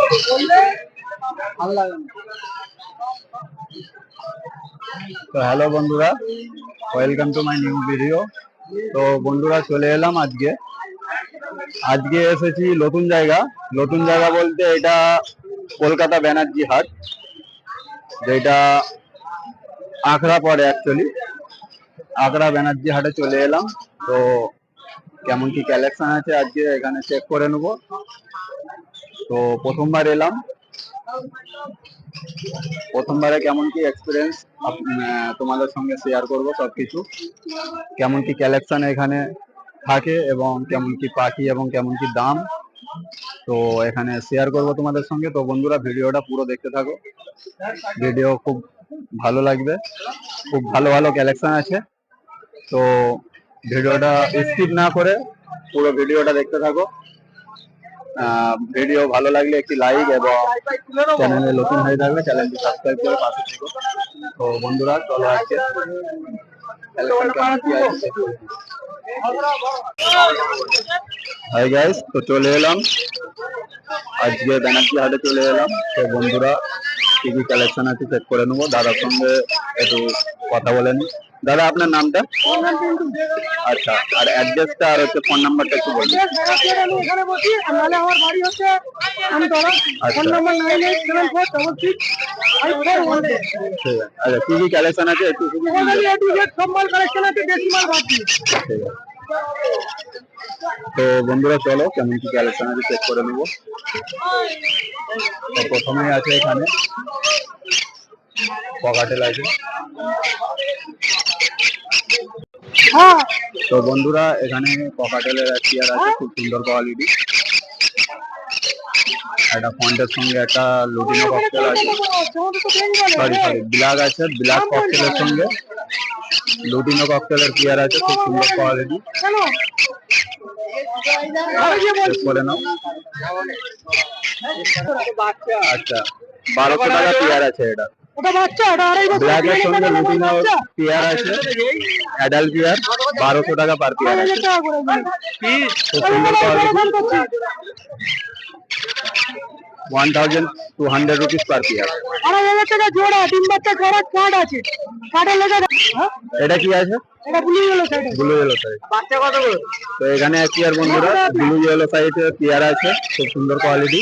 তো হ্যালো বন্ধুরা, welcome to my new video. তো বন্ধুরা চলে এলাম আজকে এসেছি নতুন জায়গা বলতে এটা কলকাতা ব্যানার্জি হাট, যেটা আখড়া পড়ে অ্যাকচুয়ালি। আখড়া ব্যানার্জি হাটে চলে এলাম। তো কেমন কি কালেকশন আছে আজকে এখানে চেক করে নেব। তো প্রথমবারে কেমন কি এক্সপিরিয়েন্স তোমাদের সঙ্গে শেয়ার করব সবকিছু, কেমন কি কালেকশন এখানে থাকে এবং কেমন কি পাখি এবং কেমন কি দাম, তো এখানে শেয়ার করব তোমাদের সঙ্গে। তো বন্ধুরা ভিডিওটা পুরো দেখতে থাকো, ভিডিও খুব ভালো লাগবে, খুব ভালো ভালো কালেকশন আছে। তো ভিডিওটা স্কিপ না করে পুরো ভিডিওটা দেখতে থাকো। ভিডিও ভালো লাগলে একটি লাইক এবং চ্যানেলে নতুন হয়ে থাকলে চ্যানেলটি সাবস্ক্রাইব করে পাশে থেকো। তো বন্ধুরা চলো আজকে হাই গাইস, তো চলে এলাম আজকে ব্যানার্জি হাটে চলে এলাম। তো বন্ধুরা কি কি কালেকশন আছে চেক করে নেবো, দাদার সঙ্গে একটু কথা বলে নি। দাদা আপনার নামটা? আচ্ছা, আর অ্যাড্রেসটা আর হচ্ছে ফোন নাম্বারটা একটু বলুন। আচ্ছা, কি কি কালেকশন আছে একটু? তো বন্ধুরা চলো কেমন কি কালেকশন আছে চেক করে নেবো। তো প্রথমেই আছে এখানে পকাটেল আছে। তো বন্ধুরা এখানে ককাটেলের চেয়ার আছে, খুব সুন্দর কোয়ালিটি। একটা ফন্টের সঙ্গে একটা লুটিনো ককটেল আছে, সরি ব্ল্যাক আছে, ব্ল্যাক ককটেলের সঙ্গে লুটিনো ককটেলের চেয়ার আছে, খুব সুন্দর কোয়ালিটি। চেক করে নাও। আচ্ছা, 1200 টাকা পেয়ার আছে এটা। ব্ল্যাকের সঙ্গে লুটিনো পেয়ার আছে, অ্যাডাল্ট পেয়ার, 1200 টাকা পার পেয়ার আছে। খুব সুন্দর কোয়ালিটি, 1200 রুপিস পার পেয়ার। এটা কি আছে? Blue yellow side. তো এখানে এক পেয়ার বন্ধুরা ব্লু ইয়েলো সাইডের পেয়ার আছে, খুব সুন্দর কোয়ালিটি।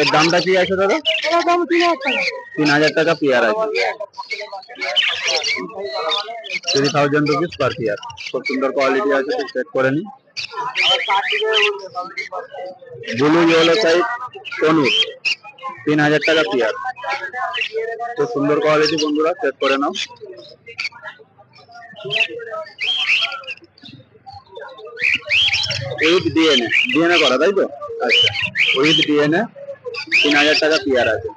এর দামটা কি আছে দাদা? 3000 টাকা পেয়ার আছে, 3000 রুপিস পার পেয়ার। খুব সুন্দর কোয়ালিটি আছে, চেক করে নি। ব্লু ইয়েলো সাইড তনুর, 3000 টাকা পেয়ার, খুব সুন্দর কোয়ালিটি বন্ধুরা, চেক করে নাও। উইথ ডিএনএ করা, তাই তো? আচ্ছা, উইথ ডিএনএ 3000 টাকা পেয়ার আছে।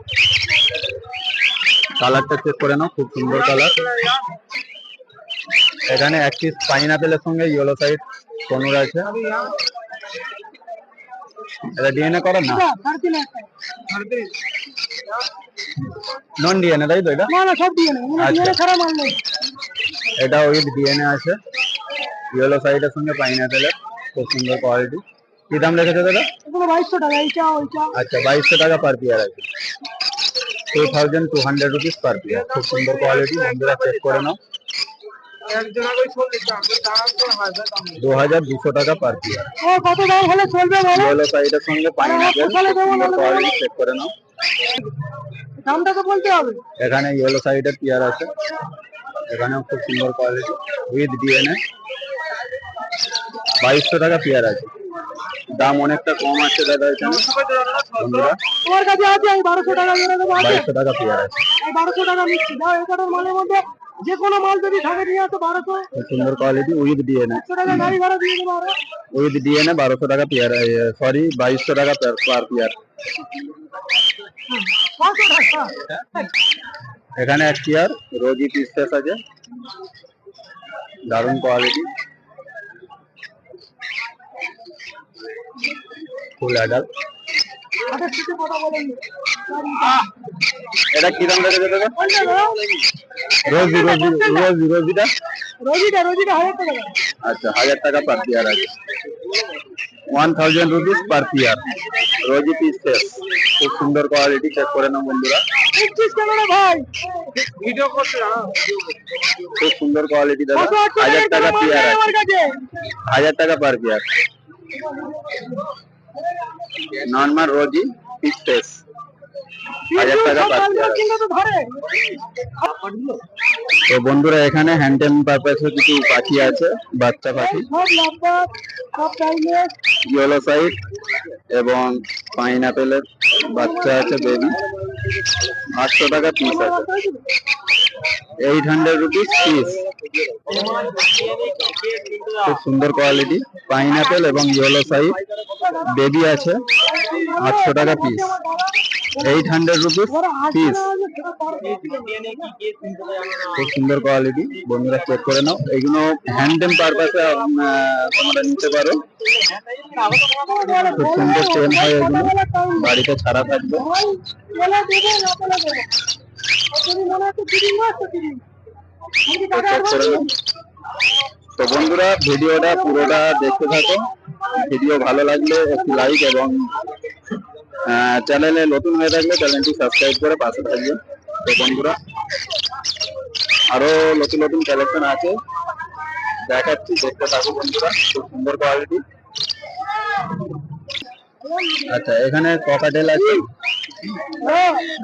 কালারটা চেক করে নাও, খুব সুন্দর কালার। এখানে এক পিস পাইনাপেলের সঙ্গে ইয়েলো সাইড তনুর আছে। এটা ডিএনএ করা না? নন ডিএনএ, তাই তো? এটা এটা উইথ ডিএনএ আছে, ইয়েলো সাইডের সঙ্গে পাইনাপেলের, খুব সুন্দর কোয়ালিটি। কি দাম রেখেছে দাদা? 2200 টাকা। আচ্ছা, 2200 টাকা পার পেয়ার আছে, 2200 রুপিস পার পেয়ার। খুব সুন্দর কোয়ালিটি বন্ধুরা, চেক করে নাও। 2200 টাকা পার পেয়ার। ইয়েলো সাইডের সঙ্গে পাইনাপেল, খুব সুন্দর কোয়ালিটি, চেক করে নাও। দামটা তো বলতে হবে। এখানে ইয়েলো সাইডের পেয়ার আছে, এখানেও খুব সুন্দর কোয়ালিটি উইথ ডিএনএ, 2200 টাকা পেয়ার আছে। দাম অনেকটা কম আছে দাদা এখানে বন্ধুরা, 2200 টাকা পেয়ার আছে। যে কোনো মাল যদি থাকে নিয়ে আসো 1200। সুন্দর কোয়ালিটি উইথ ডিএনএ, 1200 টাকা পেয়ার, সরি 2200 টাকা পার পেয়ার। এখানে এক পেয়ার রোজি পিসেস আছে, দারুণ কোয়ালিটি, ফুল অ্যাডাল্ট। এটা কি দাম রেখেছে দাদা? রোজিটা 1000 টাকা। আচ্ছা, 1000 টাকা পার পেয়ার আছে। 1000 রুপিস পার পেয়ার। রোজি পিসেস, খুব সুন্দর কোয়ালিটি, চেক করে নাও বন্ধুরা। খুব সুন্দর কোয়ালিটি দাদা, 1000 টাকা পেয়ার আছে, 1000 টাকা পার পেয়ার। নর্মাল রোজি পিসেস, 1000 টাকা পার পেয়ার। তো বন্ধুরা এখানে হ্যান্ডটেম পারপাসে কিছু পাখি আছে, বাচ্চা পাখি, ইয়েলো সাইড এবং পাইনাপেলের বাচ্চা আছে, বেবি। 800 টাকা পিস আছে, 800 রুপিস পিস। খুব সুন্দর কোয়ালিটি, পাইনাপেল এবং ইয়েলো সাইড বেবি আছে, 800 টাকা পিস, 800 রুপিস পিস। খুব সুন্দর কোয়ালিটি বন্ধুরা, চেক করে নাও। এগুলো হ্যান্ডটেম পারপাসে তোমরা নিতে পারো। খুব সুন্দর চেন হয়, এগুলো বাড়িতে ছাড়া থাকবে। তো বন্ধুরা ভিডিওটা পুরোটা দেখতে থাকো। ভিডিও ভালো লাগলে একটি লাইক এবং চ্যানেলে নতুন হয়ে থাকলে চ্যানেলটি সাবস্ক্রাইব করে পাশে থাকবে। তো বন্ধুরা আরো নতুন নতুন কালেকশন আছে, দেখাচ্ছি, দেখতে থাকো বন্ধুরা। খুব সুন্দর কোয়ালিটি। আচ্ছা, এখানে ককাটেল আছে,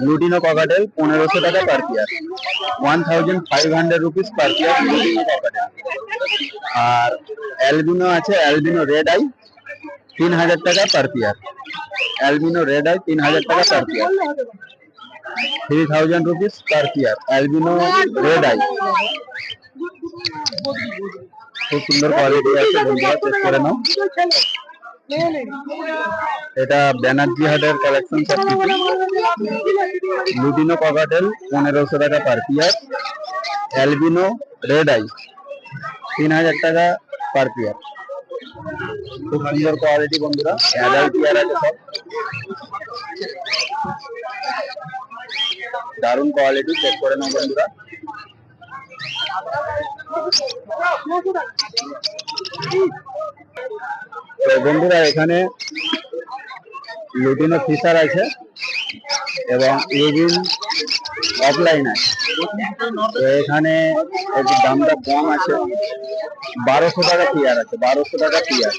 লুটিনো ককাটেল, 1500 টাকা per pair, 1500 rupees per pair lutino cockatiel. আর অ্যালবিনো আছে, অ্যালবিনো রেড আই, 3000 টাকা per pair. Albino red eye 3000 টাকা per pair, 3000 rupees per pair albino red eye. খুব সুন্দর কোয়ালিটি আছে বন্ধুরা, চেক করে নাও। এটা ব্যানার্জি হাটের কালেকশন সব কিছু। লুটিনো ককাটেল 1500 টাকা per pair, albino red eye 3000 টাকা পার পেয়ার। খুব সুন্দর কোয়ালিটি বন্ধুরা, অ্যাডাল্ট পেয়ার আছে সব, দারুণ কোয়ালিটি, চেক করে নাও বন্ধুরা। তো বন্ধুরা এখানে লুটিনো ফিশার আছে এবং ইউবিন অফলাইন আছে। তো এখানে দামটা কম আছে, 1200 টাকা পেয়ার আছে, 1200 টাকা পেয়ার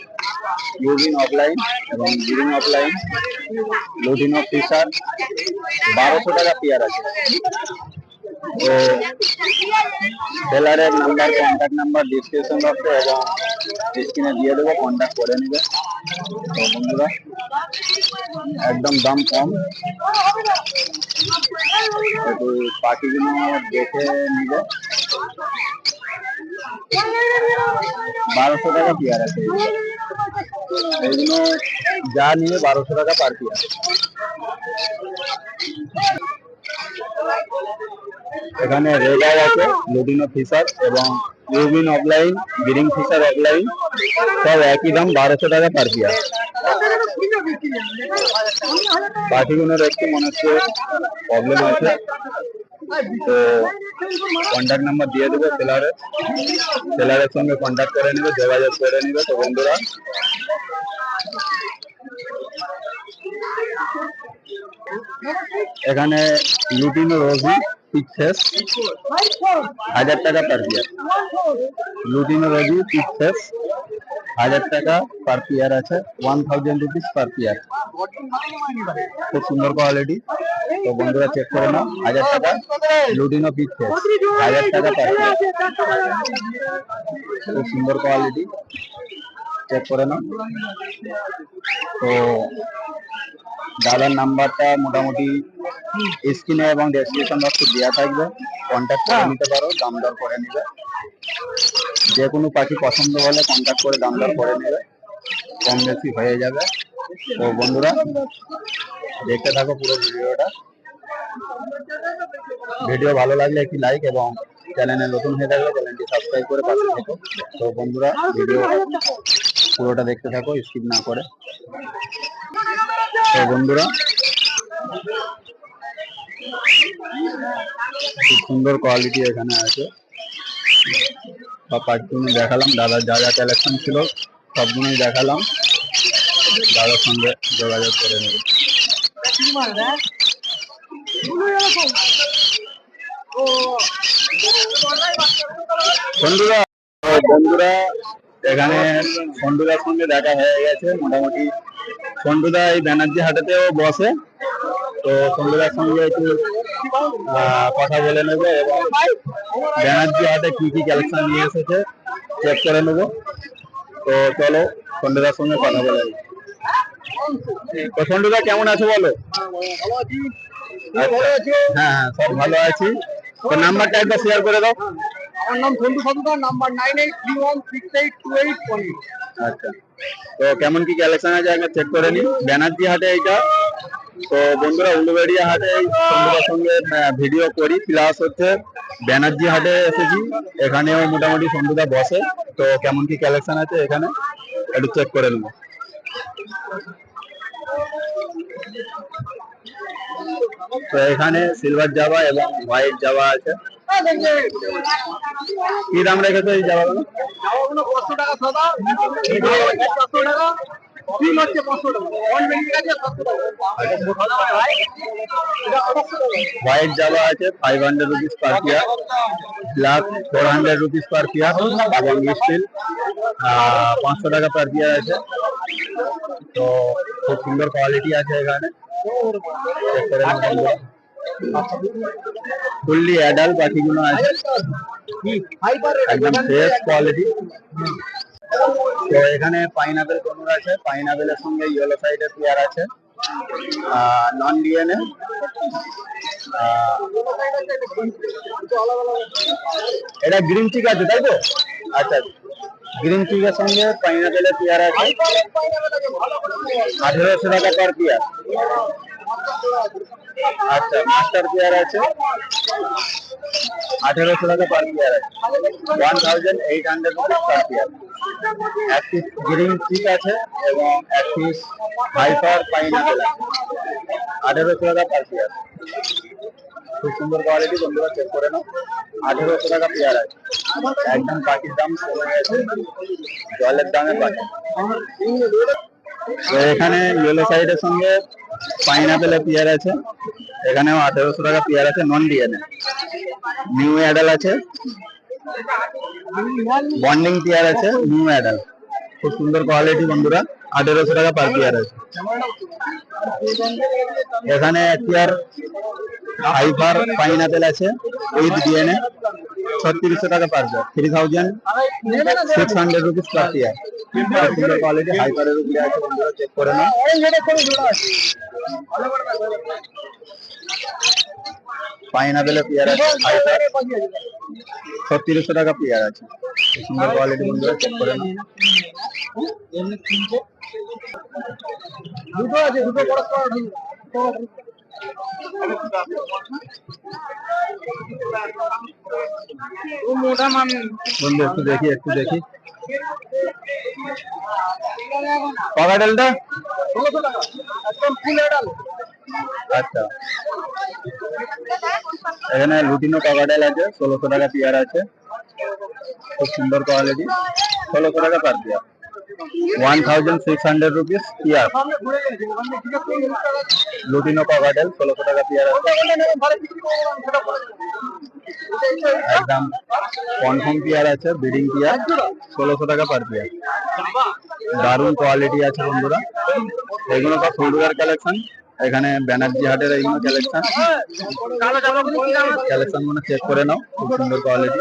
ইউবিন অফলাইন এবং গ্রিন অফলাইন লুটিনো ফিশার 1200 টাকা পেয়ার আছে। তো সেলারের নাম্বার, কন্ট্যাক্ট নাম্বার ডিসক্রিপশন বক্সে এবং স্ক্রিনে দিয়ে দেবো, কন্ট্যাক্ট করে নেবে। তো বন্ধুরা একদম দাম কম, একটু পাখিগুলো দেখে নিবে। 1200 টাকা পেয়ার আছে, এইগুলো যা নিয়ে 1200 টাকা পার পেয়ার। এখানে রেড আই আছে, লুটিনো ফিশার এবং ইউবিন অফলাইন, গ্রিন ফিশার অফলাইন, সব একই দাম, 1200 টাকা পার পেয়ার। পাখিগুলোর একটু মনে হচ্ছে প্রবলেম আছে, তো কন্ট্যাক্ট নাম্বার দিয়ে দেবো সেলারের সঙ্গে কন্ট্যাক্ট করে নেবে, যোগাযোগ করে নেবে। তো বন্ধুরা এখানে লুটিনো রোজি পিকফেস 1000 টাকা পার পেয়ার, লুটিনো রোজি পিকফেস 1000 টাকা পার পেয়ার আছে, 1000 রুপিস পার পেয়ার। খুব সুন্দর কোয়ালিটি। তো বন্ধুরা চেক করে নাও, 1000 টাকা লুটিনো পিকফেস, 1000 টাকা পার পেয়ার। খুব সুন্দর কোয়ালিটি, চেক করে নাও। তো দাদার নাম্বারটা মোটামুটি স্ক্রিনে এবং ডেসক্রিপশন বক্সে দেওয়া থাকবে, কন্ট্যাক্ট করে নিতে পারো, দাম দর করে নিবে। যে কোনো পাখি পছন্দ হলে কন্ট্যাক্ট করে দাম দর করে নেবে, কম বেশি হয়ে যাবে। তো বন্ধুরা দেখতে থাকো পুরো ভিডিওটা। ভিডিও ভালো লাগলে একটি লাইক এবং চ্যানেলে নতুন হয়ে থাকলে চ্যানেলটি সাবস্ক্রাইব করে পাশে থাকো। তো বন্ধুরা ভিডিও পুরোটা দেখতে থাকো, স্কিপ না করে। তো বন্ধুরা খুব সুন্দর কোয়ালিটি এখানে আছে, সব পাখিগুলো দেখালাম, দাদার যা যা কালেকশন ছিল সবগুলোই দেখালাম। দাদার সঙ্গে যোগাযোগ করে নেবে। বন্ধুরা বন্ধুরা এখানে সন্টুদার সঙ্গে দেখা হয়ে গেছে মোটামুটি। সন্টুদা এই ব্যানার্জি হাটেতেও বসে, তো সন্টুদার সঙ্গে একটু কথা বলে নেবো এবং ব্যানার্জি হাটে কি কি কালেকশন নিয়ে এসেছে চেক করে নেবো। তো চলো সন্টুদার সঙ্গে কথা বলে। তো সন্টুদা কেমন আছো বলো? হ্যাঁ হ্যাঁ সব ভালো আছি। তো নাম্বারটা একবার শেয়ার করে দাও। আমার নাম সন্টু সরকার, নাম্বার 9831682818। আচ্ছা, তো কেমন কি কালেকশন আছে আগে চেক করে নি। ব্যানার্জি হাটে এইটা। তো বন্ধুরা উলুবেড়িয়া হাটে সন্টুদার সঙ্গে ভিডিও করি, প্লাস হচ্ছে ব্যানার্জি হাটে এসেছি, এখানেও মোটামুটি সন্টুদা বসে। তো কেমন কি কালেকশন আছে এখানে একটু চেক করে নেবো। তো এখানে সিলভার জাভা এবং হোয়াইট জাভা আছে। কি দাম রেখেছো এই জাভাগুলো? জামাগুলো 500 টাকা সাদা, 400 টাকা, তিন হচ্ছে 500 টাকা, অন বেন্ডিং আছে 700 টাকা। হোয়াইট জাভা আছে 500 rupees per pair, black 400 rupees per pair এবং স্টিল 500 টাকা পার পেয়ার আছে। তো খুব সুন্দর কোয়ালিটি আছে এখানে, ফুললি অ্যাডাল্ট পাখিগুলো আছে, একদম ফ্রেশ কোয়ালিটি। তো এখানে পাইনাপেল কোনোর আছে, পাইনাপেলের সঙ্গে ইয়েলো সাইডের পেয়ার আছে, নন ডিএনএ। এটা গ্রিন চিক আছে তাই তো? আচ্ছা, গ্রিন চিকের সঙ্গে পাইনাপেলের পেয়ার আছে 1800 টাকা পার পেয়ার। আচ্ছা, মাস্টার পেয়ার আছে 1800 টাকা পার পেয়ার আছে, 1800 রুপিস পার পেয়ার। এক পিস গ্রিন চিক আছে এবং এক পিস হাইপার পাইনাপেল আছে 1800 টাকা পার পেয়ার। খুব সুন্দর কোয়ালিটি, বন্ধুরা চেক করে নাও। 1800 টাকা পেয়ার আছে, একদম পাখির দাম কমে গেছে, জলের দামে পাখি। তো এখানে ইয়েলো সাইডের সঙ্গে পাইনাপেলের পেয়ার আছে, এখানেও 1800 টাকা পেয়ার আছে, নন ডিএনএ। নিউ অ্যাডাল আছে, বন্ডিং পেয়ার আছে, নিউ অ্যাডাল। খুব সুন্দর কোয়ালিটি বন্ধুরা, 1800 টাকা পার পেয়ার আছে। এখানে এক পেয়ার হাইপার পাইনাপেল আছে উইথ ডিএনএ, 3600 টাকা per pair, 3600 rupees per pair. সুন্দর কোয়ালিটি হাইপারের উপরে আছে, বন্ধুরা চেক করে নাও। পাইনাপেলের পেয়ার আছে হাইপার, 3600 টাকা পেয়ার আছে। সুন্দর কোয়ালিটি, বন্ধুরা চেক করে নাও। দুটো আছে, দুটো বড় বন্ধু একটু দেখি একটু দেখি পকাডেলটা 1600 টাকা একদম ফুল অ্যাডাল। আচ্ছা, এখানে লুটিনো পকাডেল আছে 1600 টাকা পেয়ার আছে, খুব সুন্দর কোয়ালিটি, 1600 টাকা per pair, 1600 rupees pair. Lutino cockatiel 1600 টাকা পেয়ার আছে, একদম কনফার্ম পেয়ার আছে, ব্রিডিং পেয়ার, 1600 টাকা পার পেয়ার। দারুণ কোয়ালিটি আছে বন্ধুরা, এগুলো সব সন্টুদার কালেকশন। এখানে ব্যানার্জি হাটের এইগুলো কালেকশন মানে চেক করে নাও, খুব সুন্দর কোয়ালিটি।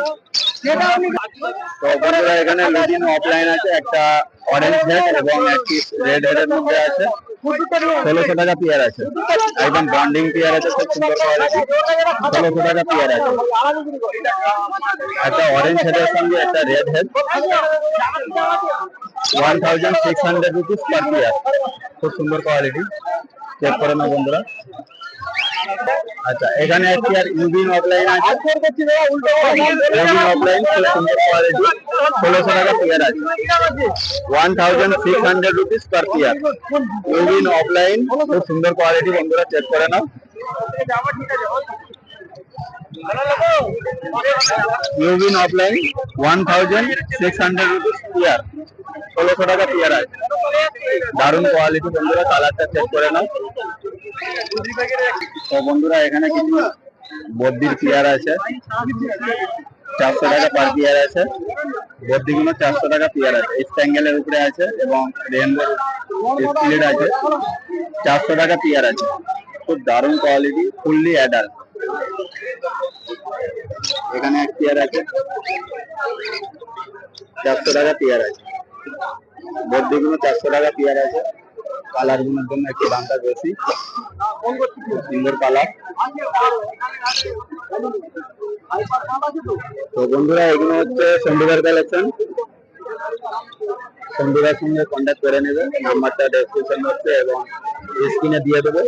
তো বন্ধুরা এখানে লুটিনো অফলাইন আছে, একটা অরেঞ্জ হেড এবং একটি রেড হেডের মধ্যে আছে, 1600 টাকা পেয়ার আছে, একদম বন্ডিং পেয়ার আছে, খুব সুন্দর কোয়ালিটি, 1600 টাকা পেয়ার আছে। একটা অরেঞ্জ হেডের সঙ্গে একটা red head, 1600 rupees per pair, খুব সুন্দর কোয়ালিটি, চেক করে নাও বন্ধুরা। আচ্ছা, এখানে একটি আর ইউবিন অফলাইন আছে, ইউবিন অফলাইন খুব সুন্দর কোয়ালিটি, 1600 টাকা পেয়ার আছে, 1600 রুপিস পার পেয়ার। ইউবিন অফলাইন খুব সুন্দর কোয়ালিটি, বন্ধুরা চেক করে নাও। ইউবিন অফলাইন 1600 রুপিস পেয়ার, 1600 টাকা পেয়ার আছে। দারুণ কোয়ালিটি বন্ধুরা, কালারটা চেক করে নাও। তো বন্ধুরা এখানে কিছু বদ্দির পেয়ার আছে, 400 টাকা পার পেয়ার আছে। বদ্দিগুলো 400 টাকা পেয়ার আছে, স্ট্যাঙ্গেলের উপরে আছে এবং রেনবোর স্প্লিট আছে, 400 টাকা পেয়ার আছে। খুব দারুণ কোয়ালিটি, ফুললি অ্যাডাল্ট। এখানে এক পেয়ার আছে, 400 টাকা পেয়ার আছে। বদ্দিগুলো 400 টাকা পেয়ার আছে। কালার গুলোর জন্য একটু দামটা বেশি, সুন্দর কালার। তো বন্ধুরা এগুলো হচ্ছে চন্ডিগড় কালেকশন। চন্ডিগড়ের সঙ্গে কন্ট্যাক্ট করে নেবে, নাম্বারটা ডেসক্রিপশন হচ্ছে এবং স্ক্রিনে দিয়ে দেবে,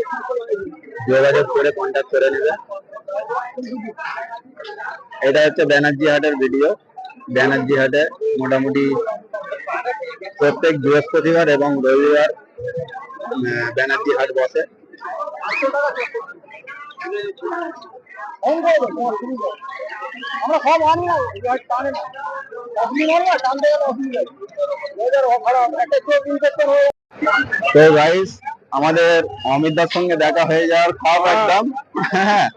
যোগাযোগ করে কন্ট্যাক্ট করে নেবে। এটা হচ্ছে ব্যানার্জি হাটের ভিডিও। ব্যানার্জি হাটে মোটামুটি প্রত্যেক বৃহস্পতিবার এবং রবিবার ব্যানার্জি হাট বসে। তো গাইস, আমাদের অমিতদার সঙ্গে দেখা হয়ে যাওয়ার খাপ একদম। হ্যাঁ,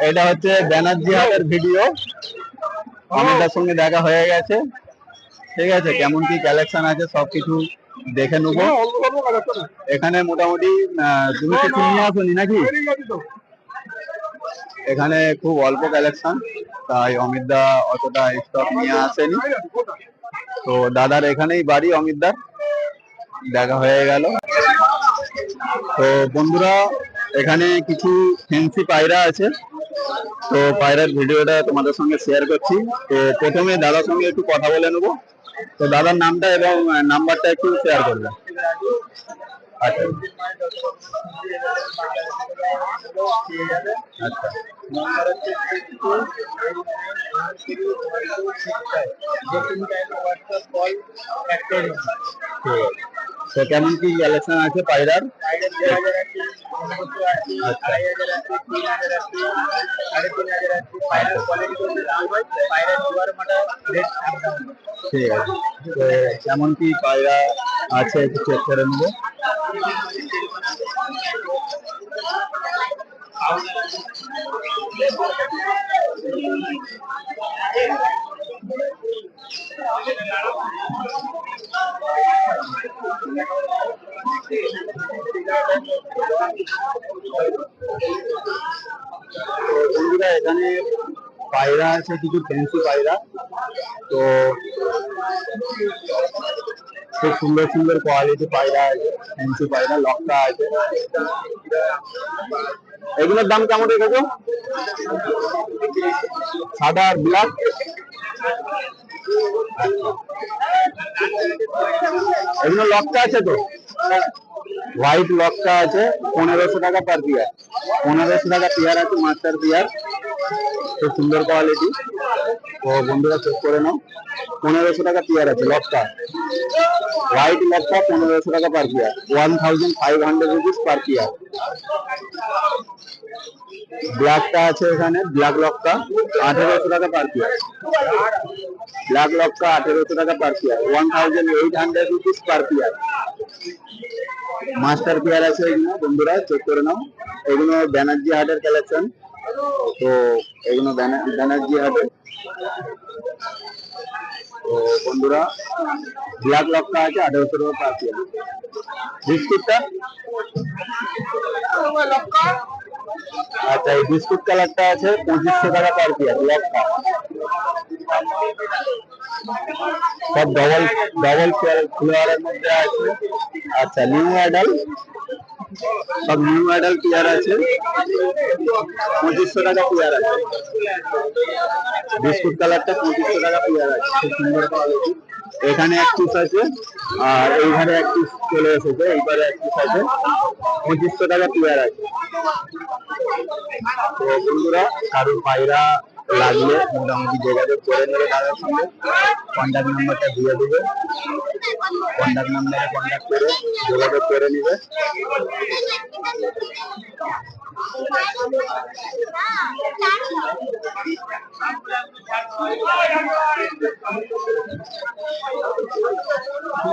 এটা হচ্ছে ব্যানার্জি হাটের ভিডিও। অমিতদার সঙ্গে দেখা হয়ে গেছে, ঠিক আছে। কেমন কি কালেকশন আছে সবকিছু দেখে নেবো। এখানে মোটামুটি তুমি কিছু নিয়ে আসনি নাকি? এখানে খুব অল্প কালেকশন, তাই অমিতদা অতটা স্টক নিয়ে আসেনি। তো দাদার এখানেই বাড়ি, অমিতদার দেখা হয়ে গেল। তো বন্ধুরা এখানে কিছু ফ্যান্সি পায়রা আছে, তো পায়রার ভিডিওটা তোমাদের সঙ্গে শেয়ার করছি। তো প্রথমে দাদার সঙ্গে একটু কথা বলে নেবো। তো দাদার নামটা এবং নাম্বারটা একটু শেয়ার করবে। আচ্ছা আচ্ছা, তো কেমন কি কালেকশন আছে পায়রার? ঠিক আছে, তো কেমন কি পায়রা আছে একটু চেক করে নেবো। বন্ধুরা এখানে পায়রা আছে কিছু ফ্যান্সি পায়রা, তো খুব সুন্দর সুন্দর কোয়ালিটি পায়রা আছে, ফ্যান্সি পায়রা, লক্কা আছে। এগুলোর দাম কেমন রেখেছো? সাদা আর ব্ল্যাক? এগুলো লক্কা আছে তো? হোয়াইট লক্কা আছে, 1500 টাকা পার পিয়ার। 1500 টাকা পিয়ার আছে, মাস্টার পিয়ার, খুব সুন্দর কোয়ালিটি। তো বন্ধুরা চেক করে নাও, 1500 টাকা পিয়ার আছে লক্কা। হোয়াইট লক্কা 1500 টাকা পার পিয়ার, 1500 রুপিস পার পিয়ার। ব্ল্যাকটা আছে এখানে, ব্ল্যাক লক্কা 1800 টাকা পার পিয়ার। ব্ল্যাক লক্কা 1800 টাকা পার peer, 1800 rupees per peer. Master pair আছে এগুলো, বন্ধুরা চেক করে নাও। এগুলো ব্যানার্জি হাটের কালেকশন, তো এগুলো ব্যানার্জি হাটের। তো বন্ধুরা ব্ল্যাক লক্কা আছে 1800 টাকা পার পিয়ার। বিস্কুটটা আচ্ছা, এই বিস্কুট কালারটা আছে 2500 টাকা পার পিয়ার লক্কা। সব ডবল ডবল ফ্লেয়ারের মধ্যে আছে। আচ্ছা, নিউ অ্যাডাল, সব নিউ অ্যাডাল পেয়ার আছে, 2500 টাকা পেয়ার আছে। বিস্কুট কালারটা 2500 টাকা পেয়ার আছে, খুব সুন্দর কোয়ালিটি। এখানে এক পিস আছে আর এইখানে এক পিস চলে এসেছে, এইবারে এক পিস আছে, 2500 টাকা পেয়ার আছে। তো বন্ধুরা কারোর পায়রা লাগলে মোটামুটি যোগাযোগ করে নেবে দাদার সঙ্গে, কন্ট্যাক্ট নাম্বারটা দিয়ে দেবে, কন্ট্যাক্ট নাম্বারে কন্ট্যাক্ট করে যোগাযোগ করে নেবে। তো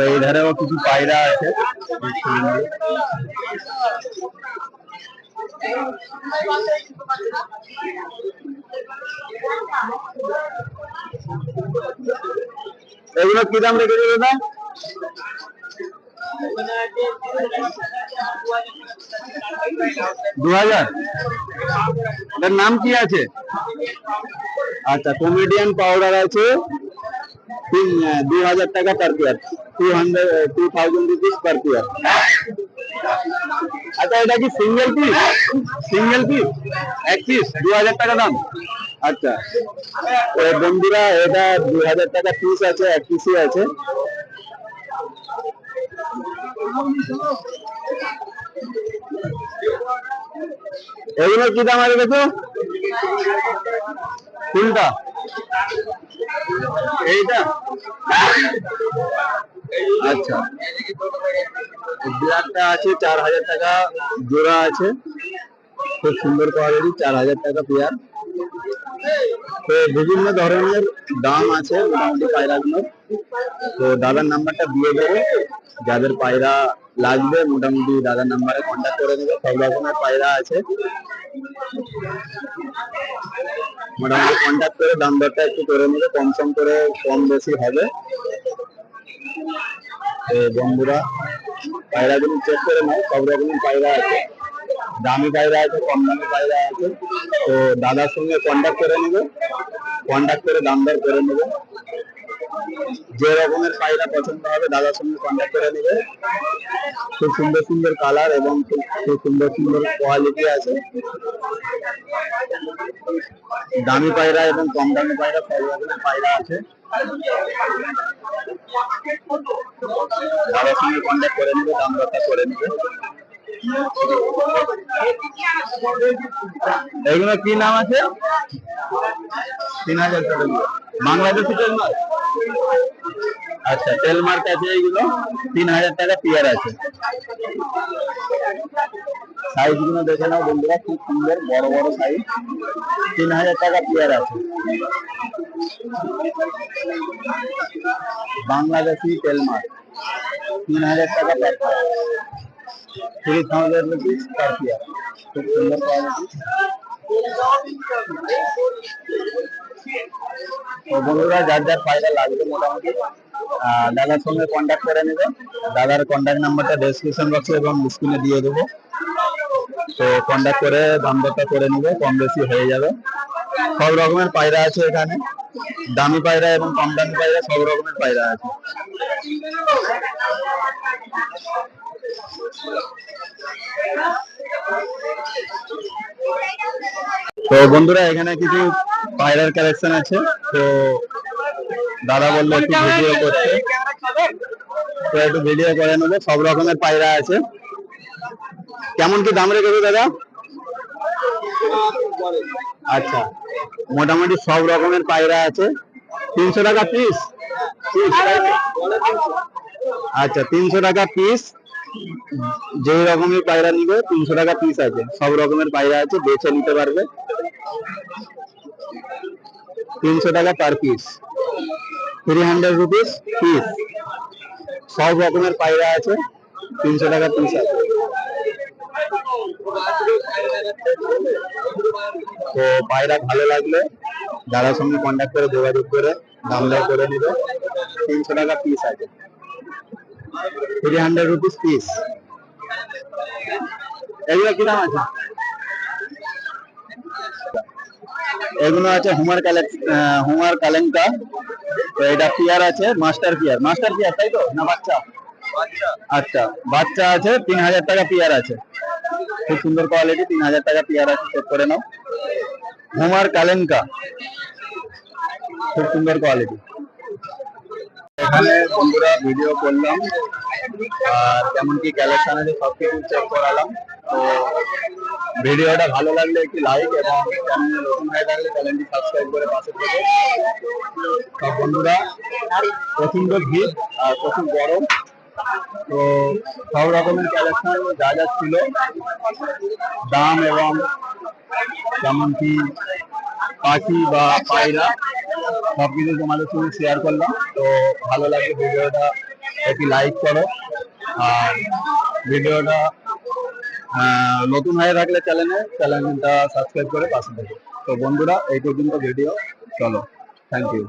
এই ধারেও কিছু পায়রা আছে। এগুলো কি দাম রেখেছে দাদা? 2000। এটার নাম কি আছে? আচ্ছা, কমেডিয়ান পাউডার আছে 2000 টাকা per pair, 2000 rupees per pair. আচ্ছা, এটা কি সিঙ্গেল পিস? সিঙ্গেল পিস এক পিস 2000 টাকা দাম। আচ্ছা, বন্ধুরা এটা 2000 টাকা পিস আছে, এক পিসই আছে। এগুলো কি দাম আছে দেখো? কোনটা? এইটা? আচ্ছা, ব্ল্যাকটা আছে 4000 টাকা জোড়া আছে, খুব সুন্দর কোয়ালিটি, 4000 টাকা পেয়ার। তো বিভিন্ন ধরনের দাম আছে মোটামুটি পায়রাগুলোর। তো দাদার নাম্বারটা দিয়ে দেবো, যাদের পায়রা লাগবে মোটামুটি দাদার নাম্বারে কন্ট্যাক্ট করে নেবে। সব রকমের পায়রা আছে, মোটামুটি কন্ট্যাক্ট করে দাম দরটা একটু করে নেবে, কম করে, কম বেশি হবে। তো বন্ধুরা পায়রাগুলো চেক করে নাও, সব রকমের পায়রা আছে, দামি পায়রা আছে, কম দামি পায়রা আছে। তো দাদার সঙ্গে কন্ট্যাক্ট করে নেবে, কন্ট্যাক্ট করে দাম দর করে নেবে। যে রকমের পায়রা পছন্দ হবে দাদার সঙ্গে কন্ট্যাক্ট করে নেবে। খুব সুন্দর সুন্দর কালার এবং খুব সুন্দর সুন্দর কোয়ালিটি আছে। দামি পায়রা এবং কম দামি পায়রা সব রকমের পায়রা আছে। দাদার সঙ্গে কন্ট্যাক্ট করে নেবে, দাম দরটা করে নেবে। এগুলো কি নাম আছে? 3000 টাকা। বাংলাদেশি তেল মার্ক? আচ্ছা, তেল মার্ক আছে এইগুলো, 3000 টাকা পেয়ার আছে। সাইজ গুলো দেখে নাও বন্ধুরা, খুব সুন্দর বড় বড় সাইজ, 3000 টাকা পেয়ার আছে। বাংলাদেশি তেল মার্ক, 3000 টাকা পেয়ার, 3000 রুপিস পার পেয়ার। খুব সুন্দর কোয়ালিটি। তো বন্ধুরা যার যার পায়রা লাগবে মোটামুটি দাদার সঙ্গে কন্ট্যাক্ট করে নেবে। দাদার কন্ট্যাক্ট নাম্বারটা ডেসক্রিপশন বক্সে এবং স্ক্রিনে দিয়ে দেবো। তো কন্ট্যাক্ট করে দাম দরটা করে নেবে, কম বেশি হয়ে যাবে। সব রকমের পায়রা আছে এখানে, দামি পায়রা এবং কম দামি পায়রা, সব রকমের পায়রা আছে। তো বন্ধুরা এখানে কিছু পায়রার কালেকশন আছে। তো দাদা বললো একটু ভিডিও করতে, তো একটু ভিডিও করে নেবো। সব রকমের পায়রা আছে। কেমন কি দাম রেখেছে দাদা? আচ্ছা, মোটামুটি সব রকমের পায়রা আছে, 300 টাকা পিস। আচ্ছা, 300 টাকা পিস। যে রকমের পায়রা নিবে 300 টাকা পিস আছে। সব রকমের পায়রা আছে, বেছে নিতে পারবে। 300 টাকা পার পিস, 300 রুপিস পিস। সব রকমের পায়রা আছে, 300 টাকা পিস আছে। তো পায়রা ভালো লাগলে দাদার সঙ্গে কন্ট্যাক্ট করে যোগাযোগ করে দাম দর করে নিবে। 300 টাকা পিস আছে, 300 রুপিস পিস। এগুলো কি দাম আছে? এগুলো আছে হুমার কালেঙ্কা। তো এটা পেয়ার আছে, মাস্টার পেয়ার। মাস্টার পেয়ার তাই তো, না বাচ্চা? আচ্ছা, বাচ্চা আছে, 3000 টাকা পেয়ার আছে। খুব সুন্দর কোয়ালিটি, 3000 টাকা পেয়ার আছে, চেক করে নাও। হুমার কালেঙ্কা, খুব সুন্দর কোয়ালিটি। এখানে বন্ধুরা ভিডিও করলাম আর কেমন কি কালেকশন আছে সবকিছু চেক করালাম। তো ভিডিওটা ভালো লাগলে একটি লাইক এবং চ্যানেলে নতুন হয়ে থাকলে চ্যানেলটি সাবস্ক্রাইব করে পাশে থেকে। সব বন্ধুরা প্রচন্ড ভিড় আর প্রচুর গরম, তো সব রকমের কালেকশন যা যা ছিল, দাম এবং যেমন কি পাখি বা পায়রা সবকিছু তোমাদের সঙ্গে শেয়ার করলাম। তো ভালো লাগলে ভিডিওটা একটি লাইক করো, আর ভিডিওটা নতুন হয়ে থাকলে চ্যানেলটা সাবস্ক্রাইব করে পাশে থেকো। তো বন্ধুরা, এই পর্যন্ত ভিডিও, চলো, থ্যাংক ইউ।